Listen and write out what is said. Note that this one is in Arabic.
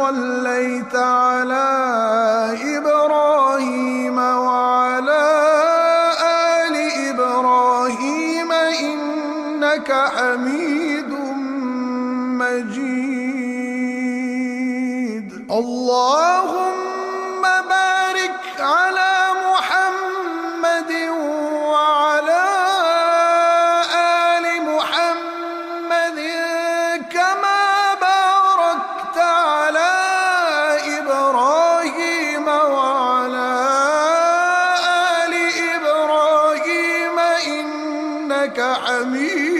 صليت على إبراهيم وعلى آل إبراهيم إنك حميد مجيد. اللهم بارك على محمد وعلى آل محمد كما باركت على إبراهيم وعلى آل إبراهيم إنك حميد